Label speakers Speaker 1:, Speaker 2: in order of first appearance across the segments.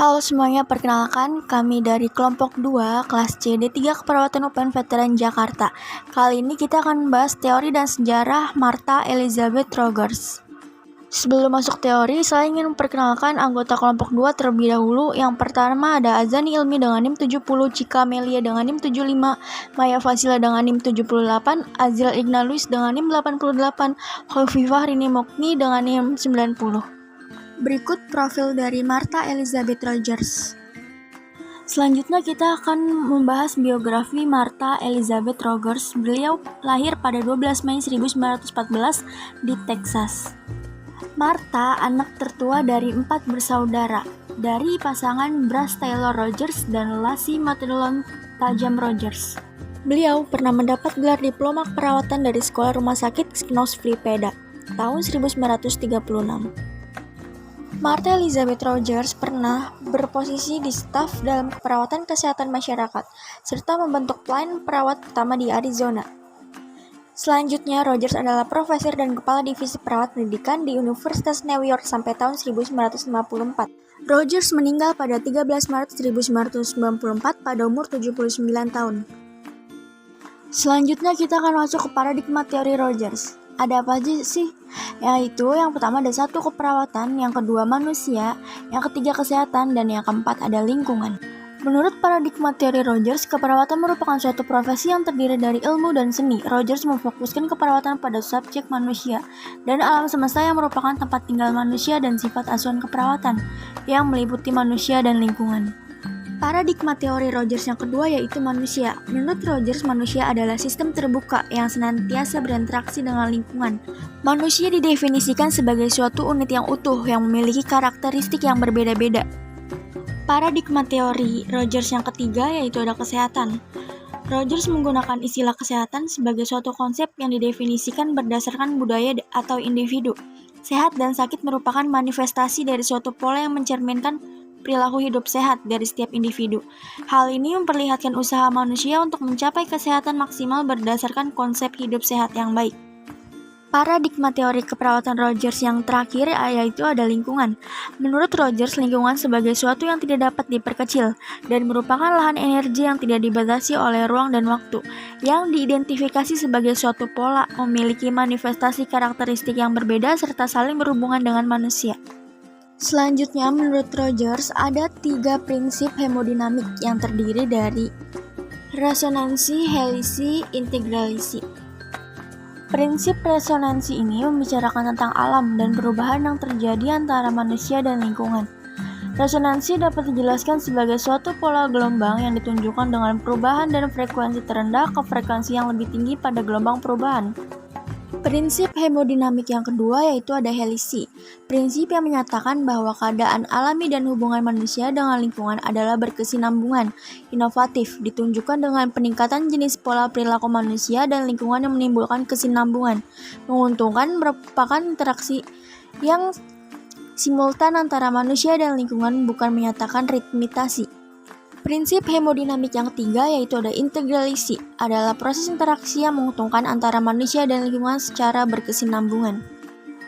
Speaker 1: Halo semuanya, perkenalkan kami dari kelompok 2 kelas C D3 Keperawatan UPN Veteran Jakarta. Kali ini kita akan membahas teori dan sejarah Martha Elizabeth Rogers. Sebelum masuk teori, saya ingin memperkenalkan anggota kelompok 2 terlebih dahulu. Yang pertama ada Azani Ilmi dengan NIM 70, Cika Melia dengan NIM 75, Maya Fasila dengan NIM 78, Azil Ignaluis dengan NIM 88, Khofifah Rini Mokni dengan NIM 90. Berikut profil dari Martha Elizabeth Rogers. Selanjutnya kita akan membahas biografi Martha Elizabeth Rogers. Beliau lahir pada 12 Mei 1914 di Texas. Martha anak tertua dari 4 bersaudara, dari pasangan Brass Taylor Rogers dan Lassie Madelon Tajam Rogers. Beliau pernah mendapat gelar diploma keperawatan dari Sekolah Rumah Sakit Knox-Flipeda tahun 1936. Martha Elizabeth Rogers pernah berposisi di staf dalam keperawatan kesehatan masyarakat, serta membentuk pelayan perawat pertama di Arizona. Selanjutnya, Rogers adalah profesor dan kepala divisi perawat pendidikan di Universitas New York sampai tahun 1954. Rogers meninggal pada 13 Maret 1994 pada umur 79 tahun. Selanjutnya kita akan masuk ke paradigma teori Rogers. Ada apa aja sih? Yaitu yang pertama ada 1 keperawatan, yang kedua manusia, yang ketiga kesehatan, dan yang keempat ada lingkungan. Menurut paradigma teori Rogers, keperawatan merupakan suatu profesi yang terdiri dari ilmu dan seni. Rogers memfokuskan keperawatan pada subjek manusia dan alam semesta yang merupakan tempat tinggal manusia dan sifat asuhan keperawatan yang meliputi manusia dan lingkungan. Paradigma teori Rogers yang kedua yaitu manusia. Menurut Rogers, manusia adalah sistem terbuka yang senantiasa berinteraksi dengan lingkungan. Manusia didefinisikan sebagai suatu unit yang utuh yang memiliki karakteristik yang berbeda-beda. Paradigma teori Rogers yang ketiga yaitu ada kesehatan. Rogers menggunakan istilah kesehatan sebagai suatu konsep yang didefinisikan berdasarkan budaya atau individu. Sehat dan sakit merupakan manifestasi dari suatu pola yang mencerminkan perilaku hidup sehat dari setiap individu. Hal ini memperlihatkan usaha manusia untuk mencapai kesehatan maksimal berdasarkan konsep hidup sehat yang baik. Paradigma teori keperawatan Rogers yang terakhir yaitu ada lingkungan. Menurut Rogers, lingkungan sebagai suatu yang tidak dapat diperkecil dan merupakan lahan energi yang tidak dibatasi oleh ruang dan waktu, yang diidentifikasi sebagai suatu pola, memiliki manifestasi karakteristik yang berbeda serta saling berhubungan dengan manusia. Selanjutnya, menurut Rogers, ada 3 prinsip hemodinamik yang terdiri dari resonansi, helisi, integralisi. Prinsip resonansi ini membicarakan tentang alam dan perubahan yang terjadi antara manusia dan lingkungan. Resonansi dapat dijelaskan sebagai suatu pola gelombang yang ditunjukkan dengan perubahan dan frekuensi terendah ke frekuensi yang lebih tinggi pada gelombang perubahan. Prinsip hemodinamik yang kedua yaitu ada helisi. Prinsip yang menyatakan bahwa keadaan alami dan hubungan manusia dengan lingkungan adalah berkesinambungan, inovatif, ditunjukkan dengan peningkatan jenis pola perilaku manusia dan lingkungan yang menimbulkan kesinambungan. Menguntungkan merupakan interaksi yang simultan antara manusia dan lingkungan, bukan menyatakan ritmitasi. Prinsip hemodinamik yang ketiga yaitu ada integralisi, adalah proses interaksi yang menguntungkan antara manusia dan lingkungan secara berkesinambungan.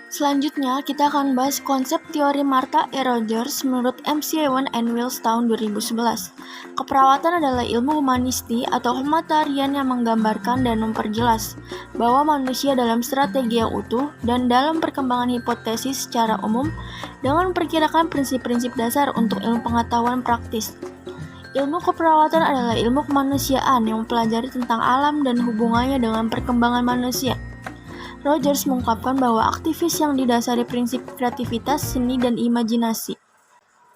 Speaker 1: Selanjutnya, kita akan bahas konsep teori Martha E. Rogers menurut McEwan and Wells tahun 2011. Keperawatan adalah ilmu humanisti atau humanitarian yang menggambarkan dan memperjelas bahwa manusia dalam strategi yang utuh dan dalam perkembangan hipotesis secara umum dengan memperkirakan prinsip-prinsip dasar untuk ilmu pengetahuan praktis. Ilmu keperawatan adalah ilmu kemanusiaan yang mempelajari tentang alam dan hubungannya dengan perkembangan manusia. Rogers mengungkapkan bahwa aktivis yang didasari prinsip kreativitas, seni, dan imajinasi.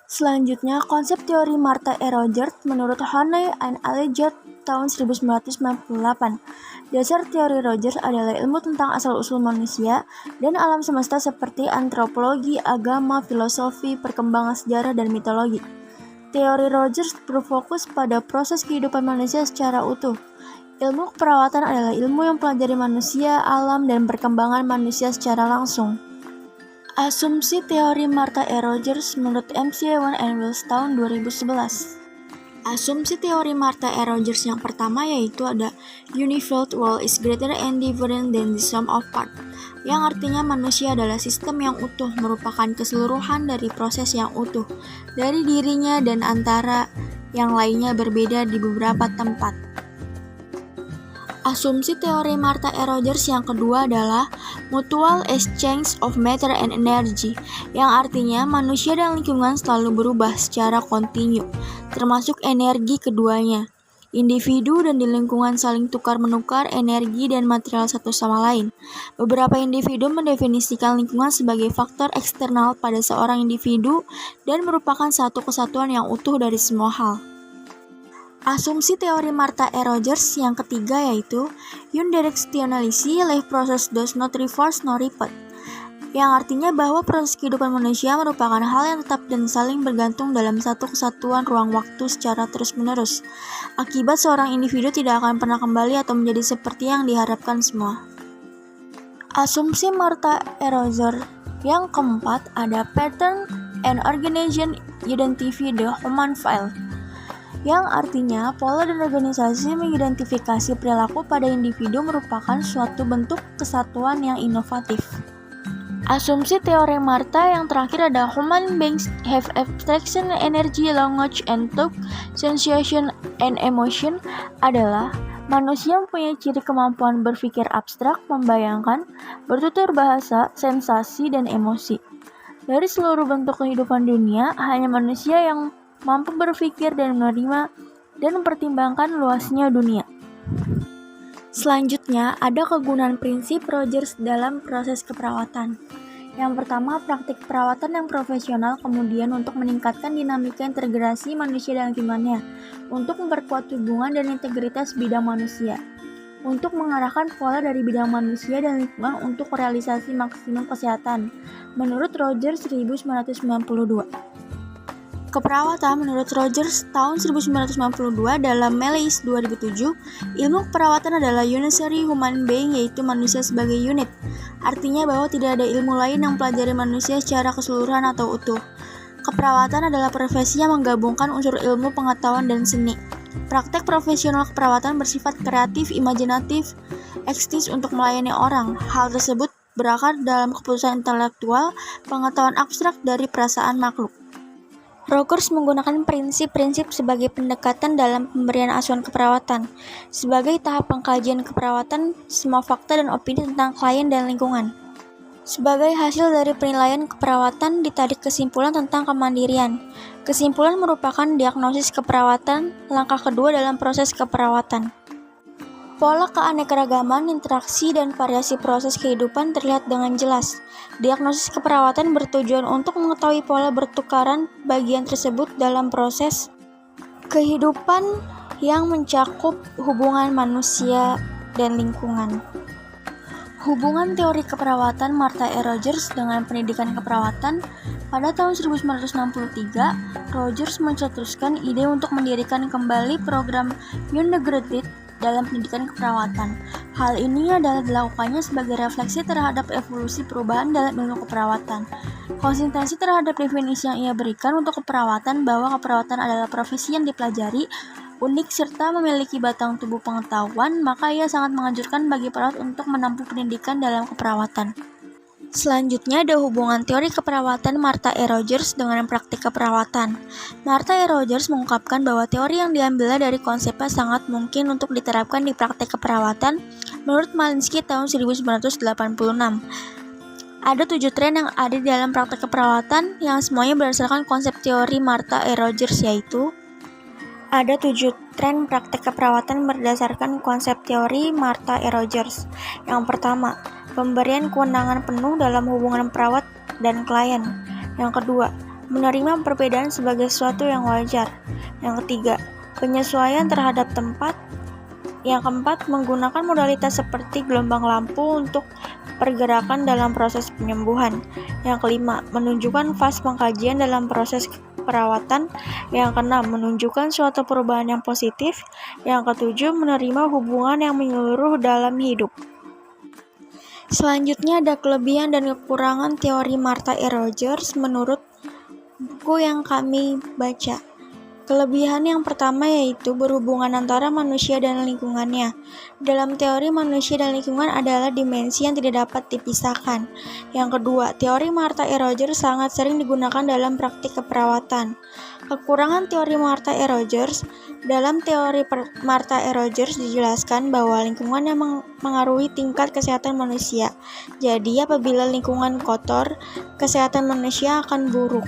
Speaker 1: Selanjutnya, konsep teori Martha E. Rogers menurut Honey and Alligator tahun 1998. Dasar teori Rogers adalah ilmu tentang asal-usul manusia dan alam semesta seperti antropologi, agama, filosofi, perkembangan sejarah, dan mitologi. Teori Rogers berfokus pada proses kehidupan manusia secara utuh. Ilmu keperawatan adalah ilmu yang mempelajari manusia, alam, dan perkembangan manusia secara langsung. Asumsi teori Martha E. Rogers menurut McEwan and Wells tahun 2011. Asumsi teori Martha E. Rogers yang pertama yaitu ada unified whole is greater and different than the sum of parts, yang artinya manusia adalah sistem yang utuh, merupakan keseluruhan dari proses yang utuh dari dirinya dan antara yang lainnya berbeda di beberapa tempat. Asumsi teori Martha E. Rogers yang kedua adalah mutual exchange of matter and energy, yang artinya manusia dan lingkungan selalu berubah secara kontinu, termasuk energi keduanya. Individu dan di lingkungan saling tukar-menukar energi dan material satu sama lain. Beberapa individu mendefinisikan lingkungan sebagai faktor eksternal pada seorang individu dan merupakan satu kesatuan yang utuh dari semua hal. Asumsi teori Martha E. Rogers yang ketiga yaitu unidirectionality life process does not reverse nor repeat, yang artinya bahwa proses kehidupan manusia merupakan hal yang tetap dan saling bergantung dalam satu kesatuan ruang waktu secara terus-menerus. Akibat seorang individu tidak akan pernah kembali atau menjadi seperti yang diharapkan semua. Asumsi Martha E. Rogers yang keempat ada pattern and organization identify the human file, yang artinya pola dan organisasi mengidentifikasi perilaku pada individu merupakan suatu bentuk kesatuan yang inovatif. Asumsi teori Martha yang terakhir ada human beings have abstraction, energy, language, and thought, sensation, and emotion adalah manusia mempunyai ciri kemampuan berpikir abstrak, membayangkan, bertutur bahasa, sensasi, dan emosi. Dari seluruh bentuk kehidupan dunia, hanya manusia yang mampu berpikir dan menerima dan mempertimbangkan luasnya dunia. Selanjutnya, ada kegunaan prinsip Rogers dalam proses keperawatan. Yang pertama, praktik perawatan yang profesional, kemudian untuk meningkatkan dinamika integrasi manusia dan lingkungannya, untuk memperkuat hubungan dan integritas bidang manusia, untuk mengarahkan pola dari bidang manusia dan lingkungan untuk realisasi maksimum kesehatan, menurut Rogers 1992. Keperawatan menurut Rogers tahun 1992 dalam Meleis 2007, ilmu keperawatan adalah unitary human being, yaitu manusia sebagai unit. Artinya bahwa tidak ada ilmu lain yang mempelajari manusia secara keseluruhan atau utuh. Keperawatan adalah profesi yang menggabungkan unsur ilmu, pengetahuan, dan seni. Praktek profesional keperawatan bersifat kreatif, imajinatif, eksis untuk melayani orang. Hal tersebut berakar dalam keputusan intelektual, pengetahuan abstrak dari perasaan makhluk. Rogers menggunakan prinsip-prinsip sebagai pendekatan dalam pemberian asuhan keperawatan. Sebagai tahap pengkajian keperawatan, semua fakta dan opini tentang klien dan lingkungan. Sebagai hasil dari penilaian keperawatan, ditarik kesimpulan tentang kemandirian. Kesimpulan merupakan diagnosis keperawatan, langkah kedua dalam proses keperawatan. Pola keanekaragaman, interaksi, dan variasi proses kehidupan terlihat dengan jelas. Diagnosis keperawatan bertujuan untuk mengetahui pola bertukaran bagian tersebut dalam proses kehidupan yang mencakup hubungan manusia dan lingkungan. Hubungan teori keperawatan Martha E. Rogers dengan pendidikan keperawatan. Pada tahun 1963, Rogers mencetuskan ide untuk mendirikan kembali program Undergraduate dalam pendidikan keperawatan. Hal ini adalah dilakukannya sebagai refleksi terhadap evolusi perubahan dalam ilmu keperawatan. Konsistensi terhadap definisi yang ia berikan untuk keperawatan, bahwa keperawatan adalah profesi yang dipelajari, unik, serta memiliki batang tubuh pengetahuan, maka ia sangat menganjurkan bagi perawat untuk menempuh pendidikan dalam keperawatan. Selanjutnya ada hubungan teori keperawatan Martha E. Rogers dengan praktik keperawatan. Martha E. Rogers mengungkapkan bahwa teori yang diambilnya dari konsepnya sangat mungkin untuk diterapkan di praktik keperawatan menurut Malinsky tahun 1986. Ada 7 tren yang ada di dalam praktik keperawatan yang semuanya berdasarkan konsep teori Martha E. Rogers, yaitu ada 7 tren praktik keperawatan berdasarkan konsep teori Martha E. Rogers. Yang pertama, pemberian kewenangan penuh dalam hubungan perawat dan klien. Yang kedua, menerima perbedaan sebagai sesuatu yang wajar. Yang ketiga, penyesuaian terhadap tempat. Yang keempat, menggunakan modalitas seperti gelombang lampu untuk pergerakan dalam proses penyembuhan. Yang kelima, menunjukkan fase pengkajian dalam proses perawatan. Yang keenam, menunjukkan suatu perubahan yang positif. Yang ketujuh, menerima hubungan yang menyeluruh dalam hidup. Selanjutnya ada kelebihan dan kekurangan teori Martha E. Rogers menurut buku yang kami baca. Kelebihan yang pertama yaitu berhubungan antara manusia dan lingkungannya. Dalam teori, manusia dan lingkungan adalah dimensi yang tidak dapat dipisahkan. Yang kedua, teori Martha E. Rogers sangat sering digunakan dalam praktik keperawatan. Kekurangan teori Martha E. Rogers. Dalam teori Martha E. Rogers dijelaskan bahwa lingkungan yang mengaruhi tingkat kesehatan manusia. Jadi, apabila lingkungan kotor, kesehatan manusia akan buruk.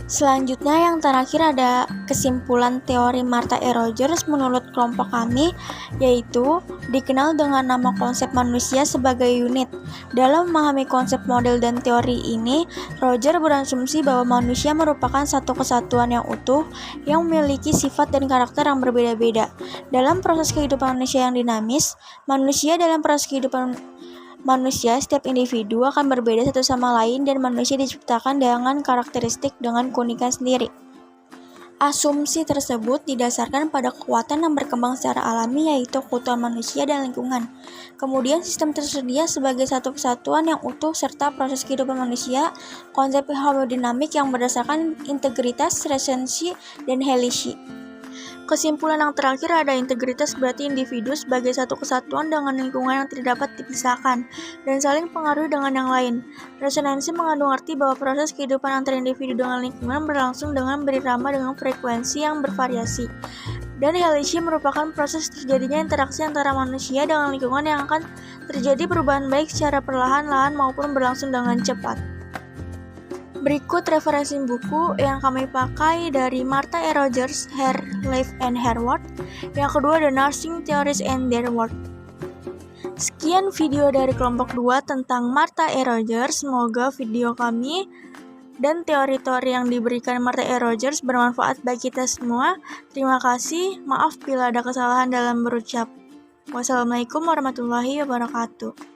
Speaker 1: Selanjutnya yang terakhir ada kesimpulan teori Martha E. Rogers menurut kelompok kami, yaitu dikenal dengan nama konsep manusia sebagai unit. Dalam memahami konsep model dan teori ini, Rogers berasumsi bahwa manusia merupakan satu kesatuan yang utuh yang memiliki sifat dan karakter yang berbeda-beda. Dalam proses kehidupan manusia yang dinamis, setiap individu akan berbeda satu sama lain dan manusia diciptakan dengan karakteristik dengan keunikan sendiri. Asumsi tersebut didasarkan pada kekuatan yang berkembang secara alami yaitu keutuhan manusia dan lingkungan. Kemudian sistem tersedia sebagai satu kesatuan yang utuh serta proses kehidupan manusia, konsep hemodinamik yang berdasarkan integritas, resensi, dan helisi. Kesimpulan yang terakhir ada integritas berarti individu sebagai satu kesatuan dengan lingkungan yang tidak dapat dipisahkan dan saling pengaruhi dengan yang lain. Resonansi mengandung arti bahwa proses kehidupan antara individu dengan lingkungan berlangsung dengan berirama dengan frekuensi yang bervariasi. Dan helisi merupakan proses terjadinya interaksi antara manusia dengan lingkungan yang akan terjadi perubahan baik secara perlahan-lahan maupun berlangsung dengan cepat. Berikut referensi buku yang kami pakai dari Martha E. Rogers, Her Life and Her Work. Yang kedua, The Nursing Theories and Their Work. Sekian video dari kelompok 2 tentang Martha E. Rogers. Semoga video kami dan teori-teori yang diberikan Martha E. Rogers bermanfaat bagi kita semua. Terima kasih. Maaf bila ada kesalahan dalam berucap. Wassalamualaikum warahmatullahi wabarakatuh.